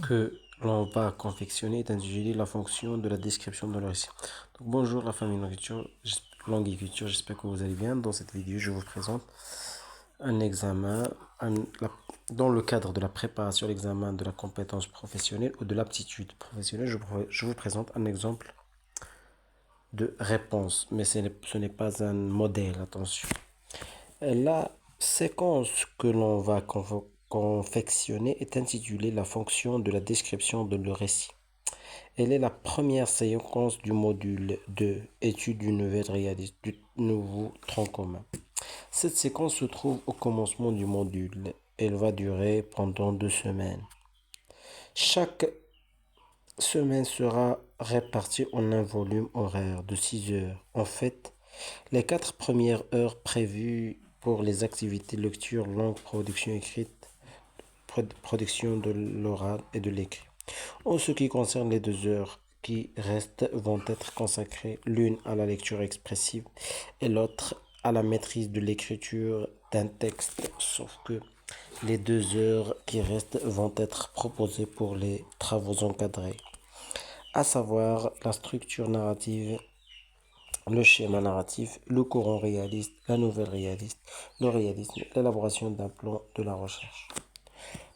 que l'on va confectionner est intitulé la fonction de la description de le récit. Donc, bonjour la famille langue écriture, j'espère que vous allez bien. Dans cette vidéo, je vous présente un examen dans le cadre de la préparation à l'examen de la compétence professionnelle ou de l'aptitude professionnelle. Je vous présente un exemple de réponse, mais ce n'est pas un modèle, attention. La séquence que l'on va confectionner est intitulée la fonction de la description de le récit. Elle est la première séquence du module 2, étude du nouveau tronc commun. Cette séquence se trouve au commencement du module. Elle va durer pendant 2 semaines. Chaque semaine sera répartie en un volume horaire de 6 heures. En fait, les 4 premières heures prévues pour les activités lecture, langue, production écrite, production de l'oral et de l'écrit. En ce qui concerne les 2 heures qui restent vont être consacrées l'une à la lecture expressive et l'autre à la maîtrise de l'écriture d'un texte, sauf que les 2 heures qui restent vont être proposées pour les travaux encadrés, à savoir la structure narrative, le schéma narratif, le courant réaliste, la nouvelle réaliste, le réalisme, l'élaboration d'un plan de la recherche.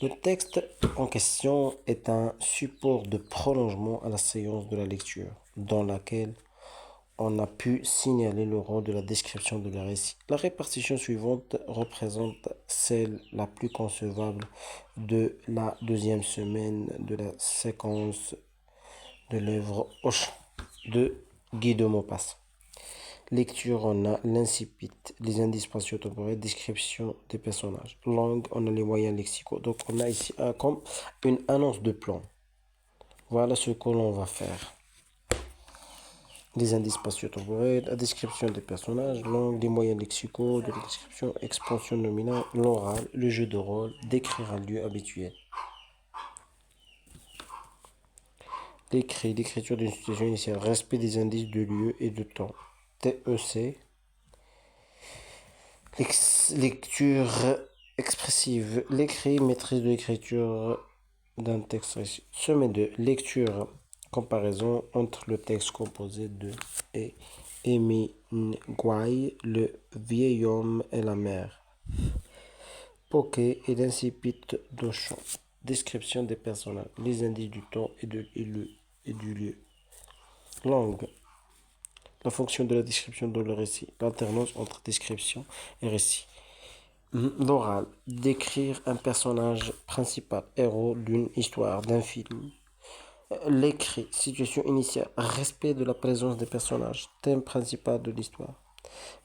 Le texte en question est un support de prolongement à la séance de la lecture, dans laquelle on a pu signaler le rôle de la description de la récit. La répartition suivante représente celle la plus concevable de la deuxième semaine de la séquence de l'œuvre Auchan de Guy de Maupassant. Lecture, on a l'incipit, les indices spatio-temporels, description des personnages. Langue, on a les moyens lexicaux. Donc, on a ici comme une annonce de plan. Voilà ce que l'on va faire. Les indices spatio-temporels, la description des personnages, langue, les moyens lexicaux, de la description, expansion nominale, l'oral, le jeu de rôle, décrire un lieu habituel. L'écriture d'une situation initiale, respect des indices de lieu et de temps. TEC. Lecture expressive. L'écrit, maîtrise de l'écriture d'un texte récit. Sommet de lecture, comparaison entre le texte composé de et Hemingway, le vieil homme et la mer. Pocket et l'incipit d'Auchan. Description des personnages, les indices du temps et du lieu. Langue. La fonction de la description dans le récit. L'alternance entre description et récit. L'oral, décrire un personnage principal, héros d'une histoire, d'un film. L'écrit, situation initiale, respect de la présence des personnages, thème principal de l'histoire.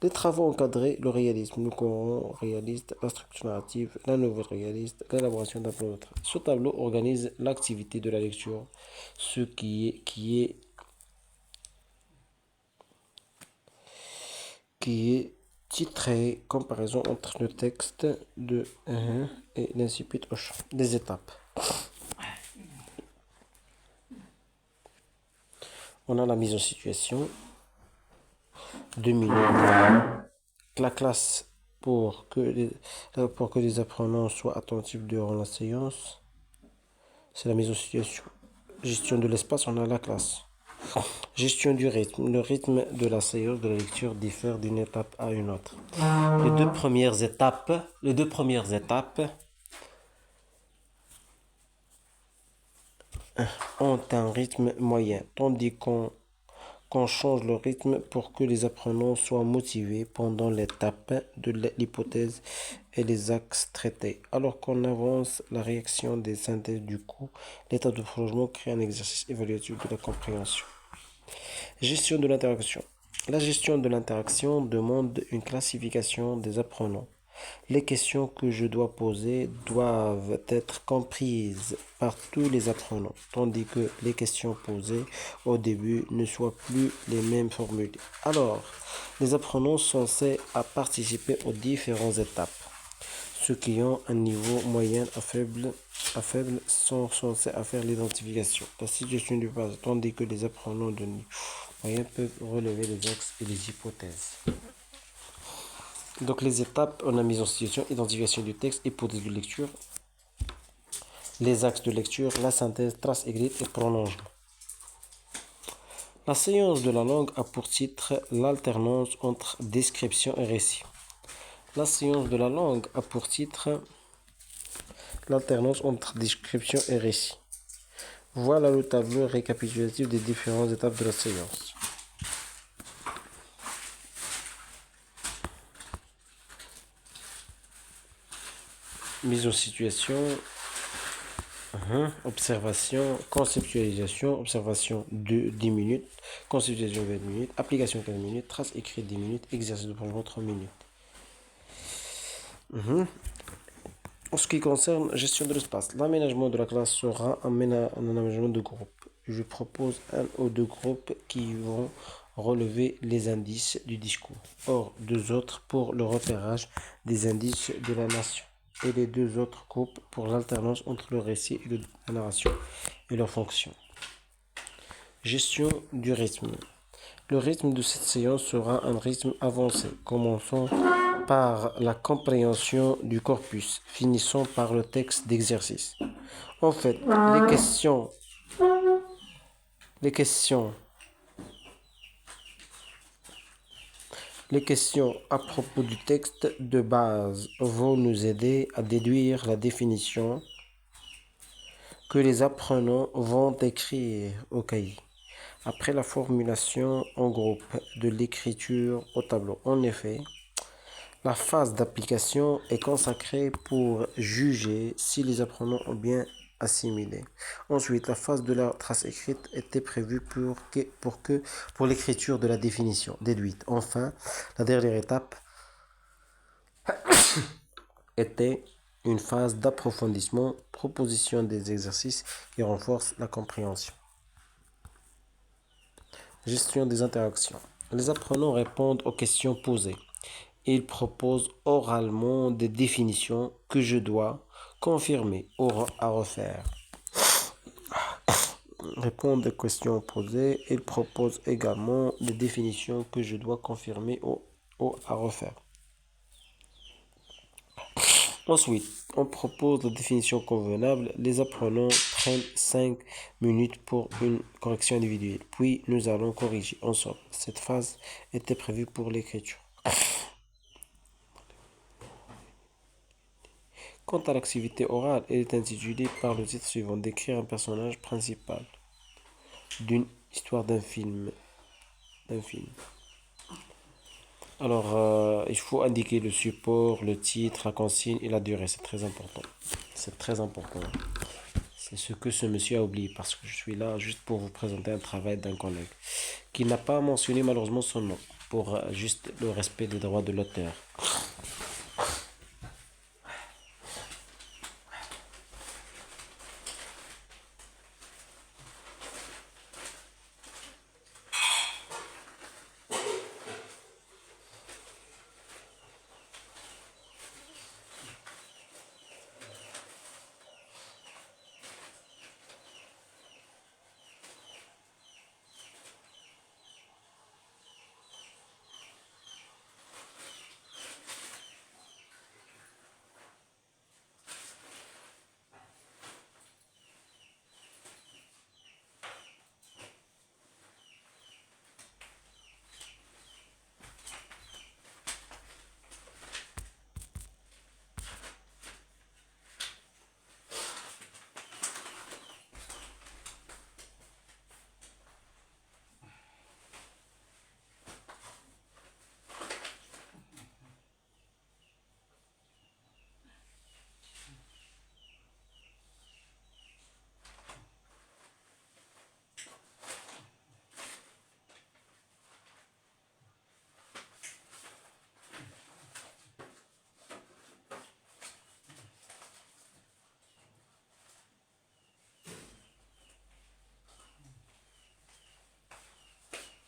Les travaux encadrés, le réalisme, le courant réaliste, la structure narrative, la nouvelle réaliste, l'élaboration d'un plan de travail. Ce tableau organise l'activité de la lecture, ce qui est titré comparaison entre le texte de et l'incipit au champ. Des étapes. On a la mise en situation. 2 minutes. La classe pour que les apprenants soient attentifs durant la séance. C'est la mise en situation. Gestion de l'espace, on a la classe. Gestion du rythme. Le rythme de la séance de la lecture diffère d'une étape à une autre. Les deux premières étapes ont un rythme moyen, tandis qu'on change le rythme pour que les apprenants soient motivés pendant l'étape de l'hypothèse et les axes traités. Alors qu'on avance la réaction des synthèses du coup, l'étape de prolongement crée un exercice évaluatif de la compréhension. Gestion de l'interaction. La gestion de l'interaction demande une classification des apprenants. Les questions que je dois poser doivent être comprises par tous les apprenants, tandis que les questions posées au début ne soient plus les mêmes formulées. Alors, les apprenants sont censés à participer aux différentes étapes. Ceux qui ont un niveau moyen à faible sont censés à faire l'identification, la situation du base, tandis que les apprenants de niveau moyen peuvent relever les axes et les hypothèses. Donc les étapes, on a mise en situation, identification du texte, hypothèse de lecture. les axes de lecture, la synthèse, trace écrite et prolongement. La séance de la langue a pour titre l'alternance entre description et récit. La séance de la langue a pour titre l'alternance entre description et récit. Voilà le tableau récapitulatif des différentes étapes de la séance. Mise en situation, observation, conceptualisation, observation de 10 minutes, conceptualisation 20 minutes, application 15 minutes, trace écrite 10 minutes, exercice de prolongement 3 minutes. En ce qui concerne gestion de l'espace, l'aménagement de la classe sera un aménagement de groupe. Je propose un ou deux groupes qui vont relever les indices du discours. Or, deux autres pour le repérage des indices de la nation. Et les deux autres groupes pour l'alternance entre le récit et la narration et leurs fonctions. Gestion du rythme. Le rythme de cette séance sera un rythme avancé, commençant par la compréhension du corpus, finissant par le texte d'exercice. En fait, les questions à propos du texte de base vont nous aider à déduire la définition que les apprenants vont écrire au cahier. Après la formulation en groupe de l'écriture au tableau. En effet, la phase d'application est consacrée pour juger si les apprenants ont bien assimilé. Ensuite, la phase de la trace écrite était prévue pour l'écriture de la définition déduite. Enfin, la dernière étape était une phase d'approfondissement, proposition des exercices qui renforcent la compréhension. Gestion des interactions. Les apprenants répondent aux questions posées. Ils proposent oralement des définitions que je dois confirmer ou à refaire. Répondent aux questions posées. Ils proposent également des définitions que je dois confirmer ou à refaire. Ensuite, on propose la définition convenable. Les apprenants prennent 5 minutes pour une correction individuelle. Puis, nous allons corriger ensemble. Cette phase était prévue pour l'écriture. Quant à l'activité orale, elle est intitulée par le titre suivant: décrire un personnage principal d'une histoire d'un film. Alors, il faut indiquer le support, le titre, la consigne et la durée. C'est très important. C'est très important. C'est ce que ce monsieur a oublié parce que je suis là juste pour vous présenter un travail d'un collègue qui n'a pas mentionné malheureusement son nom pour juste le respect des droits de l'auteur.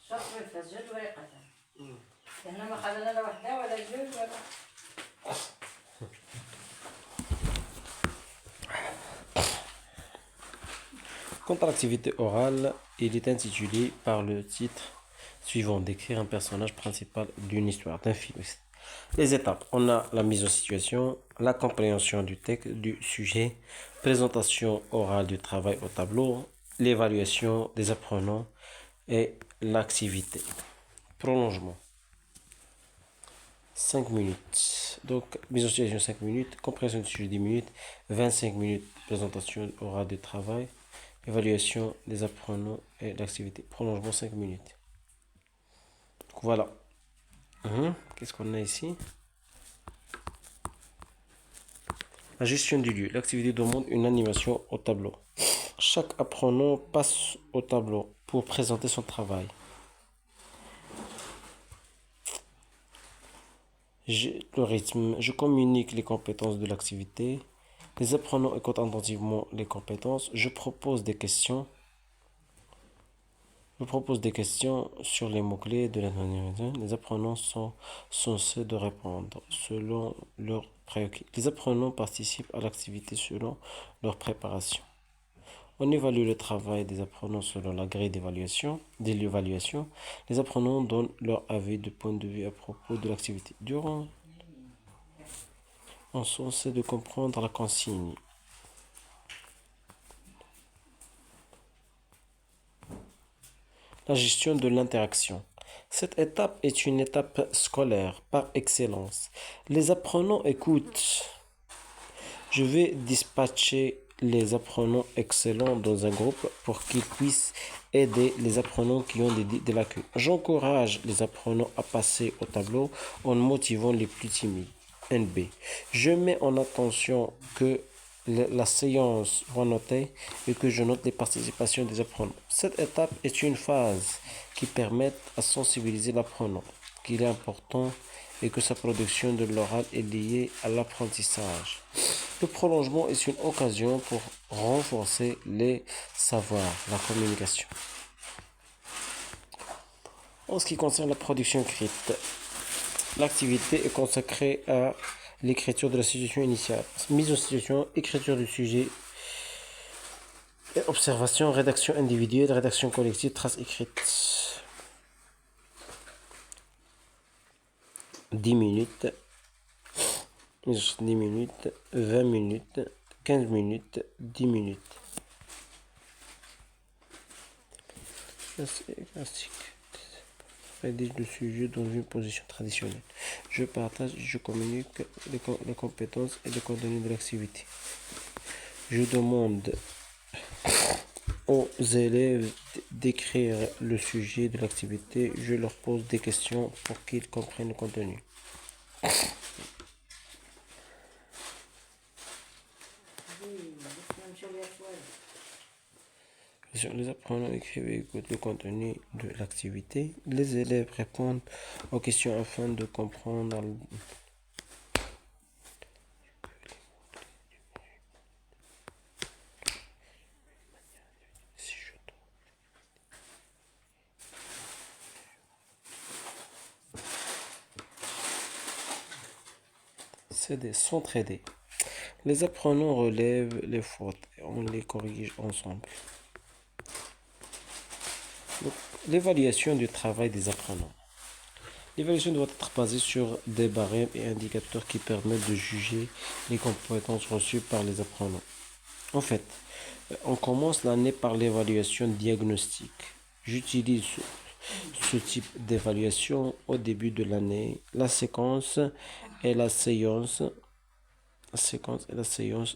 صفر الزوج ورقة لأن ما خلنا لا وحدة ولا زوج ولا. Quant à l'activité orale, il est intitulé par le titre suivant: décrire un personnage principal d'une histoire d'un film. Les étapes, on a la mise en situation, la compréhension du texte, du sujet, présentation orale du travail au tableau, l'évaluation des apprenants et l'activité. Prolongement, 5 minutes. Donc, mise en situation 5 minutes, compréhension du sujet 10 minutes, 25 minutes, présentation orale du travail, évaluation des apprenants et l'activité. Prolongement 5 minutes. Donc, voilà. Qu'est-ce qu'on a ici? La gestion du lieu. L'activité demande une animation au tableau. Chaque apprenant passe au tableau pour présenter son travail. Le rythme. Je communique les compétences de l'activité. Les apprenants écoutent attentivement les compétences. Je propose des questions. Sur les mots-clés de la manière. Les apprenants sont censés de répondre selon leurs préoccupations. Les apprenants participent à l'activité selon leur préparation. On évalue le travail des apprenants selon la grille de l'évaluation. Les apprenants donnent leur avis de point de vue à propos de l'activité. Durant, on censé de comprendre la consigne. La gestion de l'interaction. Cette étape est une étape scolaire par excellence. Les apprenants écoutent. Je vais dispatcher les apprenants excellents dans un groupe pour qu'ils puissent aider les apprenants qui ont des lacunes. J'encourage les apprenants à passer au tableau en motivant les plus timides. NB. Je mets en attention que la séance soit notée et que je note les participations des apprenants. Cette étape est une phase qui permet à sensibiliser l'apprenant qu'il est important et que sa production de l'oral est liée à l'apprentissage. Le prolongement est une occasion pour renforcer les savoirs, la communication. En ce qui concerne la production écrite, l'activité est consacrée à l'écriture de la situation initiale, mise en situation, écriture du sujet, observation, rédaction individuelle, rédaction collective, traces écrites. 10 minutes, 10 minutes, 20 minutes, 15 minutes, 10 minutes. Rédige le sujet dans une position traditionnelle. Je partage et je communique les compétences et les contenus de l'activité. Je demande aux élèves d'écrire le sujet de l'activité. Je leur pose des questions pour qu'ils comprennent le contenu. Les apprenants écrivent et écoutent le contenu de l'activité. Les élèves répondent aux questions afin de comprendre s'entraider. Les apprenants relèvent les fautes et on les corrige ensemble. L'évaluation du travail des apprenants. L'évaluation doit être basée sur des barèmes et indicateurs qui permettent de juger les compétences reçues par les apprenants. En fait, on commence l'année par l'évaluation diagnostique. J'utilise ce type d'évaluation au début de l'année. La séquence et la séance.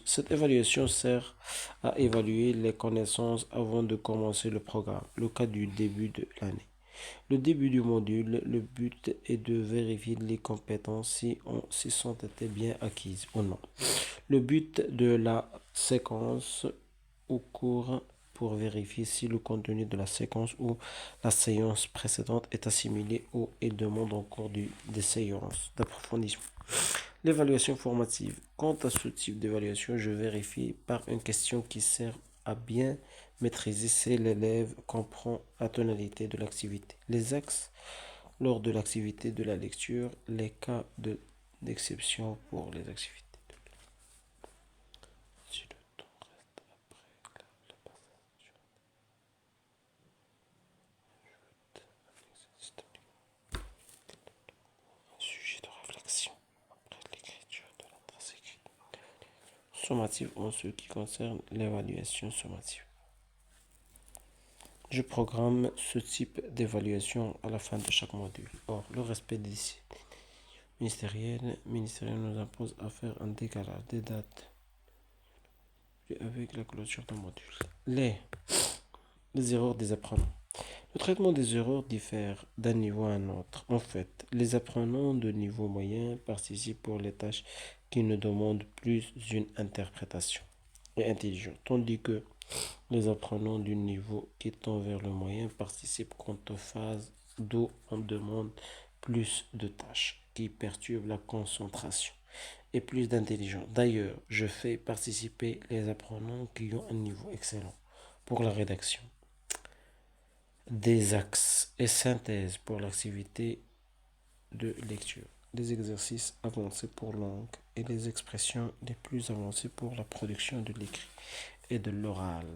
Cette évaluation sert à évaluer les connaissances avant de commencer le programme, le cas du début de l'année. Le début du module, le but est de vérifier les compétences si sont été bien acquises ou non. Le but de la séquence ou cours pour vérifier si le contenu de la séquence ou la séance précédente est assimilé ou il demande encore des séances d'approfondissement. L'évaluation formative. Quant à ce type d'évaluation, je vérifie par une question qui sert à bien maîtriser si l'élève comprend la tonalité de l'activité, les axes lors de l'activité de la lecture, les cas d'exception pour les activités. Si le temps reste après la passation, ajoute un sujet de réflexion. sommative en ce qui concerne l'évaluation sommative. Je programme ce type d'évaluation à la fin de chaque module. Or, le respect des ministériels nous impose à faire un décalage des dates avec la clôture d'un module. Les erreurs des apprenants. Le traitement des erreurs diffère d'un niveau à un autre. En fait, les apprenants de niveau moyen participent pour les tâches qui ne demandent plus une interprétation et intelligence, tandis que les apprenants du niveau qui tend vers le moyen participent quant aux phases d'où on demande plus de tâches qui perturbent la concentration et plus d'intelligence. D'ailleurs, je fais participer les apprenants qui ont un niveau excellent pour la rédaction des axes et synthèse pour l'activité de lecture, des exercices avancés pour langue et les expressions les plus avancées pour la production de l'écrit et de l'oral.